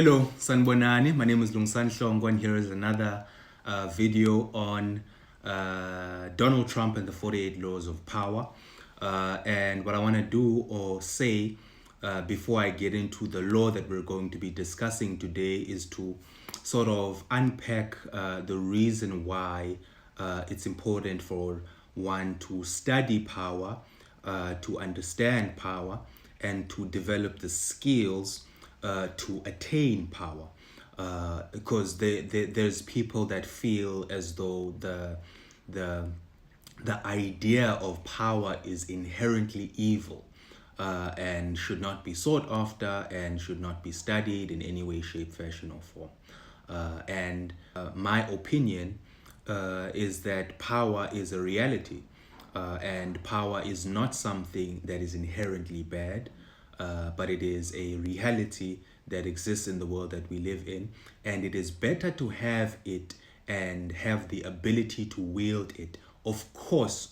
Hello, Sanbonani. My name is Lungsan Hlongwa, and here is another video on Donald Trump and the 48 Laws of Power. And what I want to do or say before I get into the law that we're going to be discussing today is to sort of unpack the reason why it's important for one to study power, to understand power, and to develop the skills to attain power, because there's people that feel as though the idea of power is inherently evil, and should not be sought after and should not be studied in any way, shape, fashion, or form. And my opinion is that power is a reality, and power is not something that is inherently bad, but it is a reality that exists in the world that we live in, and it is better to have it and have the ability to wield it. Of course,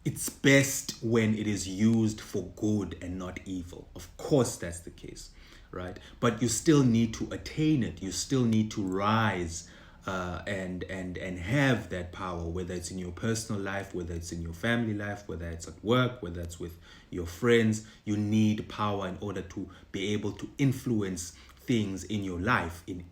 it's best when it is used for good and not evil. Of course, that's the case, right? But you still need to attain it. You still need to rise and have that power, whether it's in your personal life, whether it's in your family life, whether it's at work, whether it's with your friends. You need power in order to be able to influence things in your life, in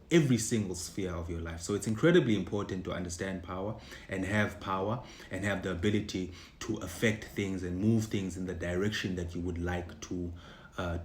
every single sphere of your life. So it's incredibly important to understand power and have the ability to affect things and move things in the direction that you would like to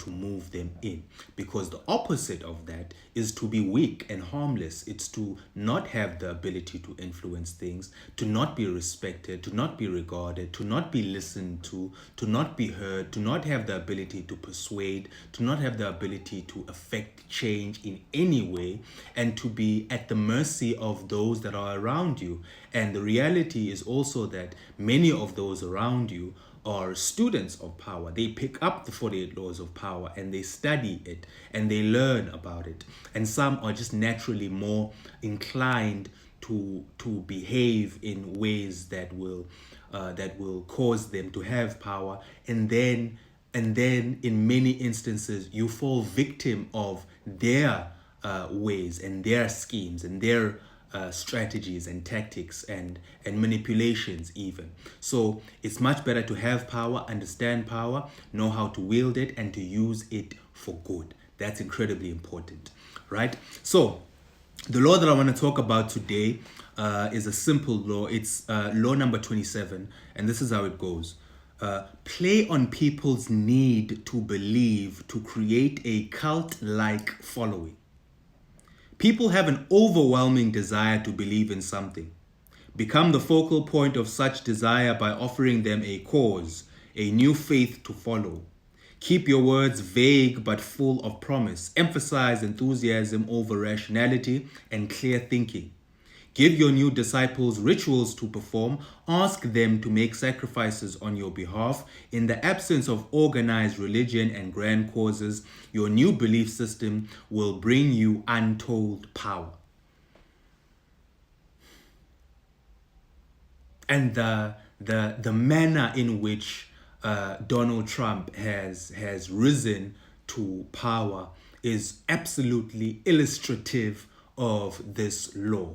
move them in, because the opposite of that is to be weak and harmless. It's to not have the ability to influence things, to not be respected, to not be regarded, to not be listened to not be heard, to not have the ability to persuade, to not have the ability to affect change in any way, and to be at the mercy of those that are around you. And the reality is also that many of those around you are students of power. They pick up the 48 laws of power and they study it and they learn about it. And some are just naturally more inclined to behave in ways that will cause them to have power. And then in many instances you fall victim of their ways and their schemes and their strategies and tactics and manipulations even. So it's much better to have power, understand power, know how to wield it, and to use it for good. That's incredibly important, right? So the law that I want to talk about today is a simple law. It's law number 27, and this is how it goes. Play on people's need to believe to create a cult-like following. People have an overwhelming desire to believe in something. Become the focal point of such desire by offering them a cause, a new faith to follow. Keep your words vague but full of promise. Emphasize enthusiasm over rationality and clear thinking. Give your new disciples rituals to perform. Ask them to make sacrifices on your behalf. In the absence of organized religion and grand causes, your new belief system will bring you untold power. And the manner in which Donald Trump has risen to power is absolutely illustrative of this law.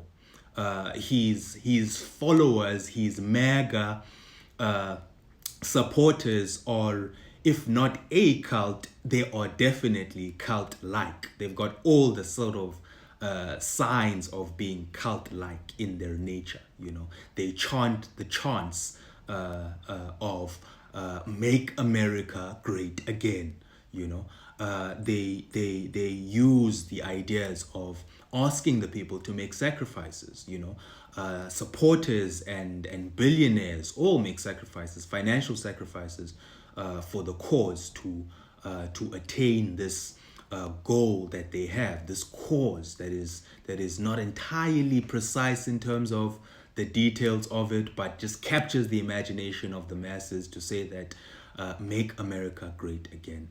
His followers, his MAGA supporters are, if not a cult, they are definitely cult-like. They've got all the sort of signs of being cult-like in their nature. You know, they chant the chants of "Make America Great Again." You know, they use the ideas of asking the people to make sacrifices. You know, supporters and billionaires all make sacrifices, financial sacrifices, for the cause to attain this goal that they have, this cause that is not entirely precise in terms of the details of it, but just captures the imagination of the masses to say that make America great again.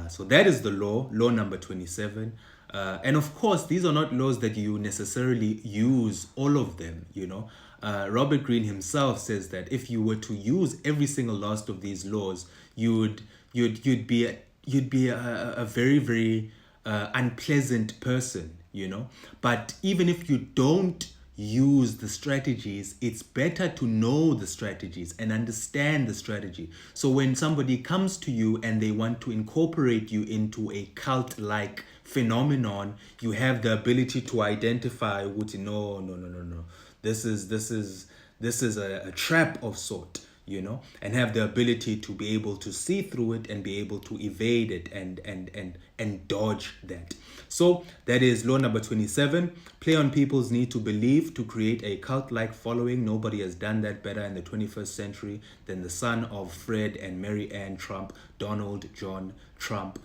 So that is the law number 27. And of course, these are not laws that you necessarily use all of them, you know. Robert Greene himself says that if you were to use every single last of these laws, you'd be a very, very unpleasant person, you know. But even if you don't use the strategies, it's better to know the strategies and understand the strategy. So when somebody comes to you and they want to incorporate you into a cult-like phenomenon, you have the ability to identify what, no, this is a trap of sort, you know, and have the ability to be able to see through it and be able to evade it and dodge that. So that is law number 27. Play on people's need to believe to create a cult-like following. Nobody has done that better in the 21st century than the son of Fred and Mary Ann Trump, Donald John Trump.